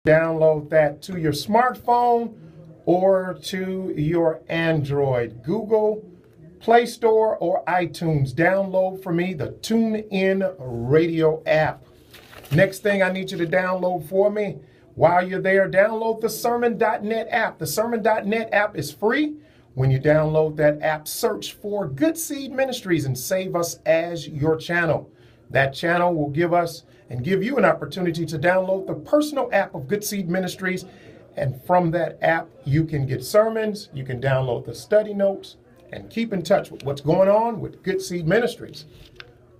Download that to your smartphone or to your Android, Google Play Store or iTunes. Download for me the TuneIn Radio app. Next thing I need you to download for me, while you're there, download the Sermon.net app. The Sermon.net app is free. When you download that app, search for Good Seed Ministries and save us as your channel. That channel will give us and give you an opportunity to download the personal app of Good Seed Ministries. And from that app, you can get sermons, you can download the study notes, and keep in touch with what's going on with Good Seed Ministries.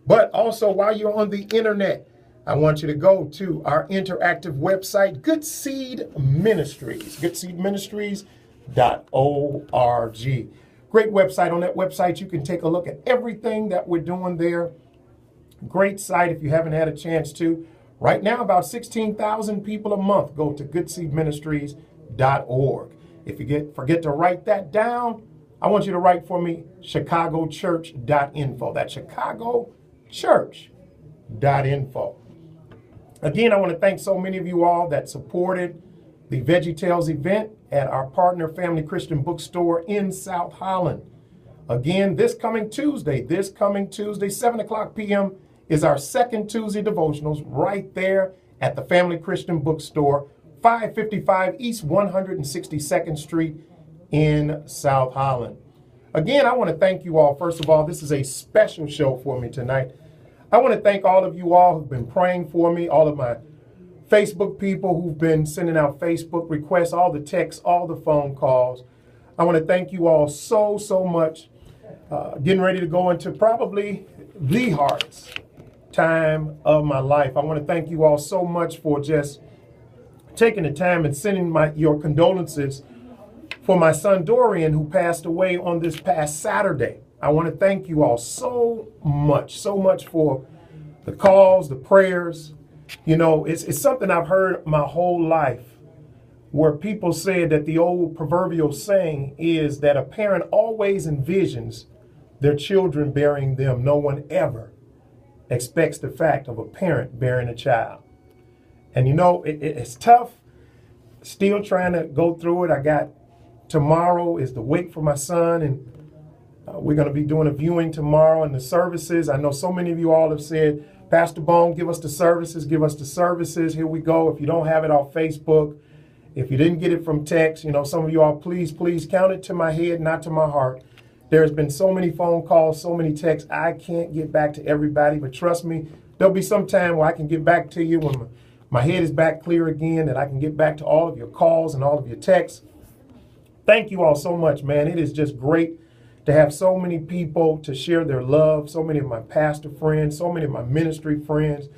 But also, while you're on the internet, I want you to go to our interactive website, Good Seed Ministries, goodseedministries.org. Great website. On that website, you can take a look at everything that we're doing there. Great site if you haven't had a chance to. Right now, about 16,000 people a month go to goodseedministries.org. If you forget to write that down, I want you to write for me chicagochurch.info. That's chicagochurch.info. Again, I want to thank so many of you all that supported the VeggieTales event at our partner Family Christian Bookstore in South Holland. Again, this coming Tuesday, 7 o'clock p.m. is our second Tuesday devotionals right there at the Family Christian Bookstore, 555 East 162nd Street in South Holland. Again, I want to thank you all. First of all, this is a special show for me tonight. I want to thank all of you all who've been praying for me, all of my Facebook people who've been sending out Facebook requests, all the texts, all the phone calls. I want to thank you all so much. Getting ready to go into probably the hardest time of my life. I want to thank you all so much for just taking the time and sending your condolences for my son Dorian, who passed away on this past Saturday. I want to thank you all so much for the calls, the prayers. You know, it's something I've heard my whole life, where people said that the old proverbial saying is that a parent always envisions their children burying them. No one ever expects the fact of a parent burying a child. And you know, it's tough, still trying to go through it. Tomorrow is the wake for my son, and we're going to be doing a viewing tomorrow in the services. I know so many of you all have said, Pastor Bone, give us the services, give us the services. Here we go. If you don't have it off Facebook, if you didn't get it from text, you know, some of you all, please count it to my head, not to my heart. There's been so many phone calls, so many texts. I can't get back to everybody, but trust me, there'll be some time where I can get back to you when my head is back clear again, that I can get back to all of your calls and all of your texts. Thank you all so much, man. It is just great to have so many people to share their love, so many of my pastor friends, so many of my ministry friends,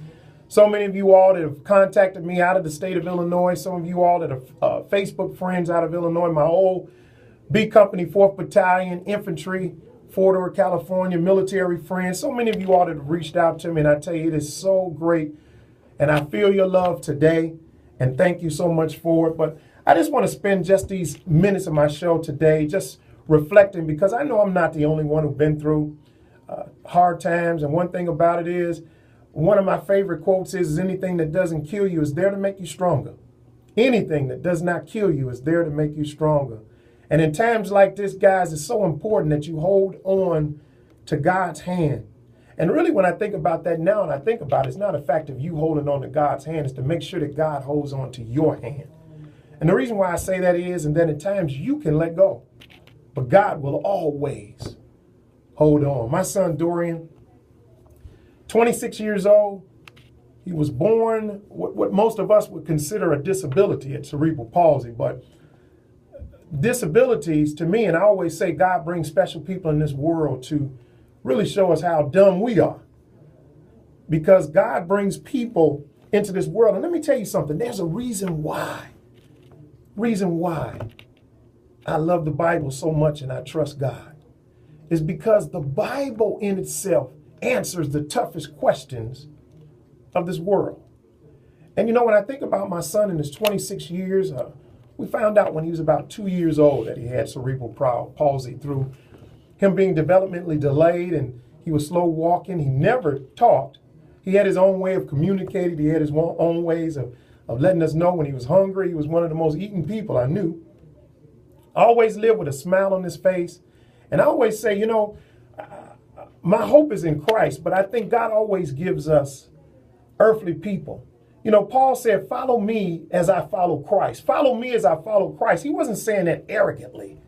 so many of you all that have contacted me out of the state of Illinois, some of you all that are Facebook friends out of Illinois, my old B Company 4th Battalion Infantry, Fort Ord, California, military friends, so many of you all that have reached out to me, and I tell you, it is so great, and I feel your love today, and thank you so much for it. But I just want to spend just these minutes of my show today just reflecting, because I know I'm not the only one who's been through hard times. And one thing about it is, one of my favorite quotes is anything that doesn't kill you is there to make you stronger. Anything that does not kill you is there to make you stronger. And in times like this, guys, it's so important that you hold on to God's hand. And really, when I think about that now, and I think about it, it's not a fact of you holding on to God's hand, it's to make sure that God holds on to your hand. And the reason why I say that is, and then at times you can let go, but God will always hold on. My son Dorian, 26 years old, he was born what most of us would consider a disability, at cerebral palsy. But disabilities, to me, and I always say God brings special people in this world to really show us how dumb we are. Because God brings people into this world. And let me tell you something, there's a reason why. I love the Bible so much and I trust God, is because the Bible in itself answers the toughest questions of this world. And you know, when I think about my son in his 26 years, we found out when he was about 2 years old that he had cerebral palsy through him being developmentally delayed, and he was slow walking. He never talked. He had his own way of communicating. He had his own ways of of letting us know when he was hungry. He was one of the most eaten people I knew. Always lived with a smile on his face. And I always say, you know, my hope is in Christ, but I think God always gives us earthly people. You know, Paul said, follow me as I follow Christ. Follow me as I follow Christ. He wasn't saying that arrogantly.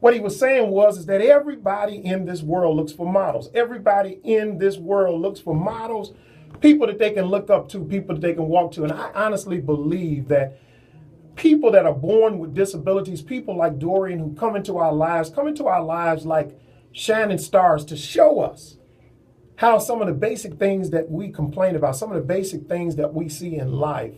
What he was saying is that everybody in this world looks for models. Everybody in this world looks for models, people that they can look up to, people that they can walk to. And I honestly believe that people that are born with disabilities, people like Dorian who come into our lives like shining stars to show us how some of the basic things that we complain about, some of the basic things that we see in life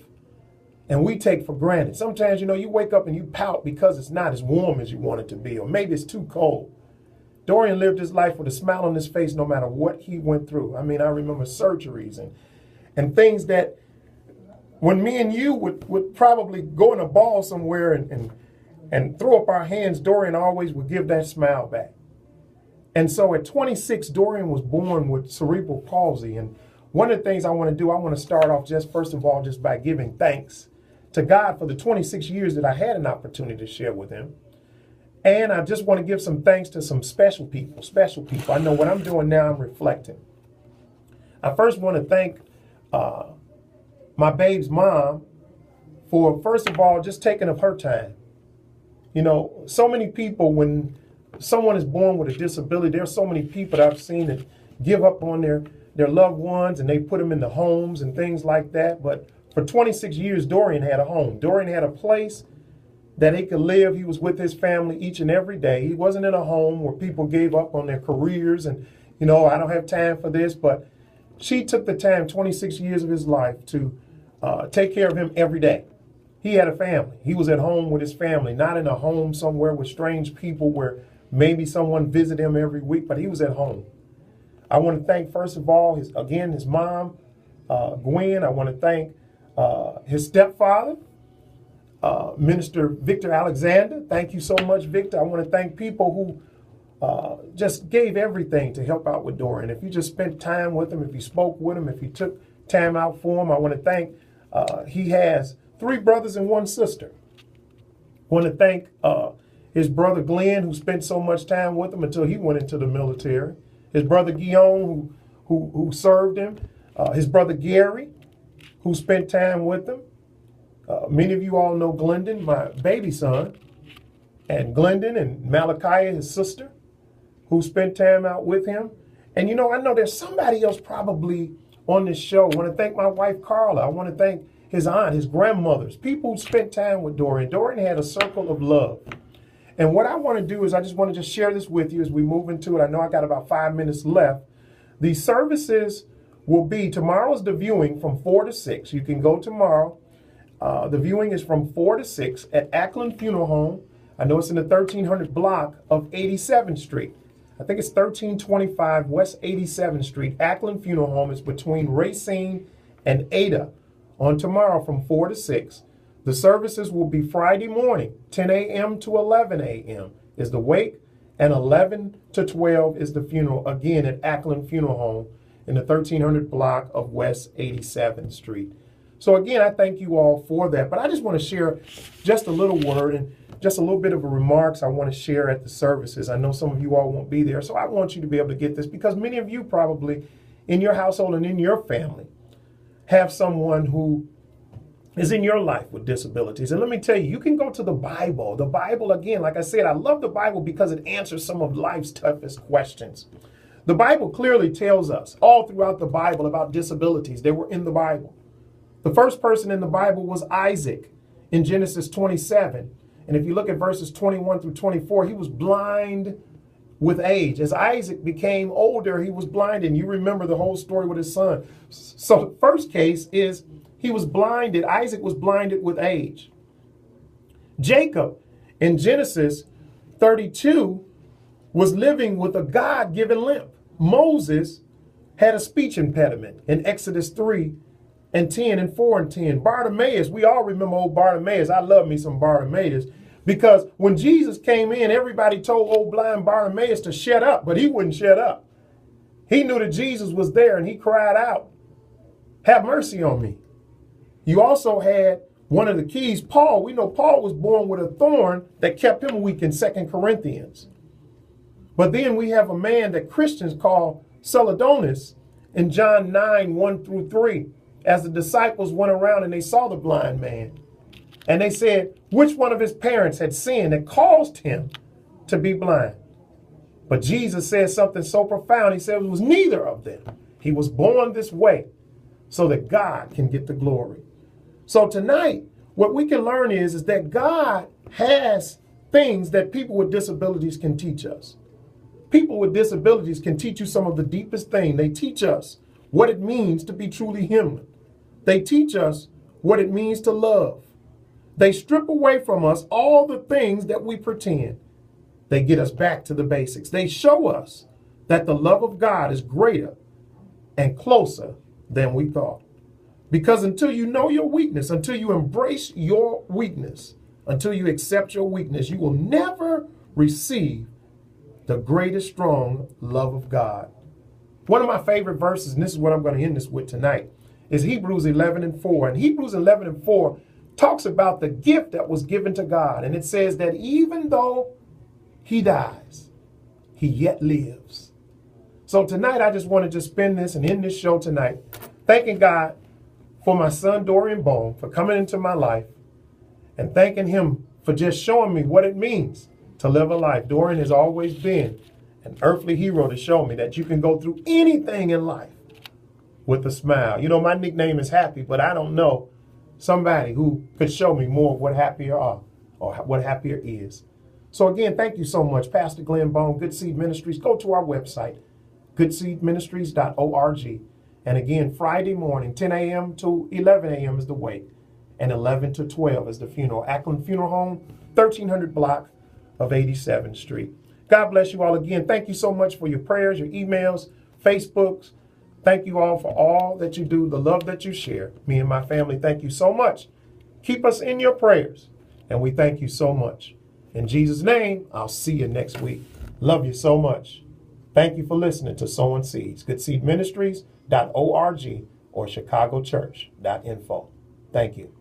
and we take for granted. Sometimes, you know, you wake up and you pout because it's not as warm as you want it to be, or maybe it's too cold. Dorian lived his life with a smile on his face no matter what he went through. I mean, I remember surgeries and things that when me and you would probably go in a ball somewhere and throw up our hands, Dorian always would give that smile back. And so at 26, Dorian was born with cerebral palsy. And one of the things I want to do, I want to start off first of all, by giving thanks to God for the 26 years that I had an opportunity to share with him. And I just want to give some thanks to some special people. I know what I'm doing now, I'm reflecting. I first want to thank my babe's mom for, first of all, just taking up her time. You know, so many people, when someone is born with a disability, there's so many people that I've seen that give up on their loved ones and they put them in the homes and things like that. But for 26 years, Dorian had a home. Dorian had a place that he could live. He was with his family each and every day. He wasn't in a home where people gave up on their careers and, you know, I don't have time for this. But she took the time, 26 years of his life, to take care of him every day. He had a family. He was at home with his family, not in a home somewhere with strange people where maybe someone visited him every week, but he was at home. I want to thank, first of all, his mom, Gwen. I want to thank his stepfather, Minister Victor Alexander. Thank you so much, Victor. I want to thank people who just gave everything to help out with Dorian. If you just spent time with him, if you spoke with him, if you took time out for him, I want to thank, he has 3 brothers and 1 sister. I want to thank his brother Glenn, who spent so much time with him until he went into the military. His brother Guillaume, who served him. His brother Gary, who spent time with him. Many of you all know Glendon, my baby son. And Glendon and Malachi, his sister, who spent time out with him. And you know, I know there's somebody else probably on this show. I want to thank my wife, Carla. I want to thank his aunt, his grandmothers, people who spent time with Dorian. Dorian had a circle of love. And what I want to do is I just want to share this with you as we move into it. I know I got about 5 minutes left. The services will be, tomorrow's the viewing from 4 to 6. You can go tomorrow. The viewing is from 4 to 6 at Ackland Funeral Home. I know it's in the 1300 block of 87th Street. I think it's 1325 West 87th Street. Ackland Funeral Home is between Racine and Ada on tomorrow from 4 to 6. The services will be Friday morning, 10 a.m. to 11 a.m. is the wake, and 11 to 12 is the funeral, again at Ackland Funeral Home in the 1300 block of West 87th Street. So again, I thank you all for that. But I just want to share just a little word and just a little bit of a remarks I want to share at the services. I know some of you all won't be there, so I want you to be able to get this because many of you probably in your household and in your family have someone who is in your life with disabilities. And let me tell you, you can go to the Bible. The Bible, again, like I said, I love the Bible because it answers some of life's toughest questions. The Bible clearly tells us all throughout the Bible about disabilities. They were in the Bible. The first person in the Bible was Isaac in Genesis 27. And if you look at verses 21 through 24, he was blind with age. As Isaac became older, he was blind. And you remember the whole story with his son. So the first case is he was blinded. Isaac was blinded with age. Jacob in Genesis 32 was living with a God-given limp. Moses had a speech impediment in Exodus 3 and 10 and 4 and 10. Bartimaeus, we all remember old Bartimaeus. I love me some Bartimaeus because when Jesus came in, everybody told old blind Bartimaeus to shut up, but he wouldn't shut up. He knew that Jesus was there and he cried out, "Have mercy on me." You also had one of the keys, Paul. We know Paul was born with a thorn that kept him weak in 2 Corinthians. But then we have a man that Christians call Celadonus in John 9, 1 through 3, as the disciples went around and they saw the blind man. And they said, which one of his parents had sinned that caused him to be blind? But Jesus said something so profound. He said it was neither of them. He was born this way so that God can get the glory. So tonight, what we can learn is that God has things that people with disabilities can teach us. People with disabilities can teach you some of the deepest things. They teach us what it means to be truly human. They teach us what it means to love. They strip away from us all the things that we pretend. They get us back to the basics. They show us that the love of God is greater and closer than we thought. Because until you know your weakness, until you embrace your weakness, until you accept your weakness, you will never receive the greatest strong love of God. One of my favorite verses, and this is what I'm going to end this with tonight, is Hebrews 11 and 4. And Hebrews 11 and 4 talks about the gift that was given to God. And it says that even though he dies, he yet lives. So tonight, I just wanted to spend this and end this show tonight, thanking God for my son, Dorian Bone, for coming into my life, and thanking him for just showing me what it means to live a life. Dorian has always been an earthly hero to show me that you can go through anything in life with a smile. You know, my nickname is Happy, but I don't know somebody who could show me more of what happier are or what happier is. So again, thank you so much, Pastor Glenn Bone, Good Seed Ministries. Go to our website, goodseedministries.org. And again, Friday morning, 10 a.m. to 11 a.m. is the wake, and 11 to 12 is the funeral. Ackland Funeral Home, 1300 block of 87th Street. God bless you all again. Thank you so much for your prayers, your emails, Facebooks. Thank you all for all that you do, the love that you share. Me and my family, thank you so much. Keep us in your prayers, and we thank you so much. In Jesus' name, I'll see you next week. Love you so much. Thank you for listening to Sowing Seeds. GoodSeedMinistries.org or ChicagoChurch.info. Thank you.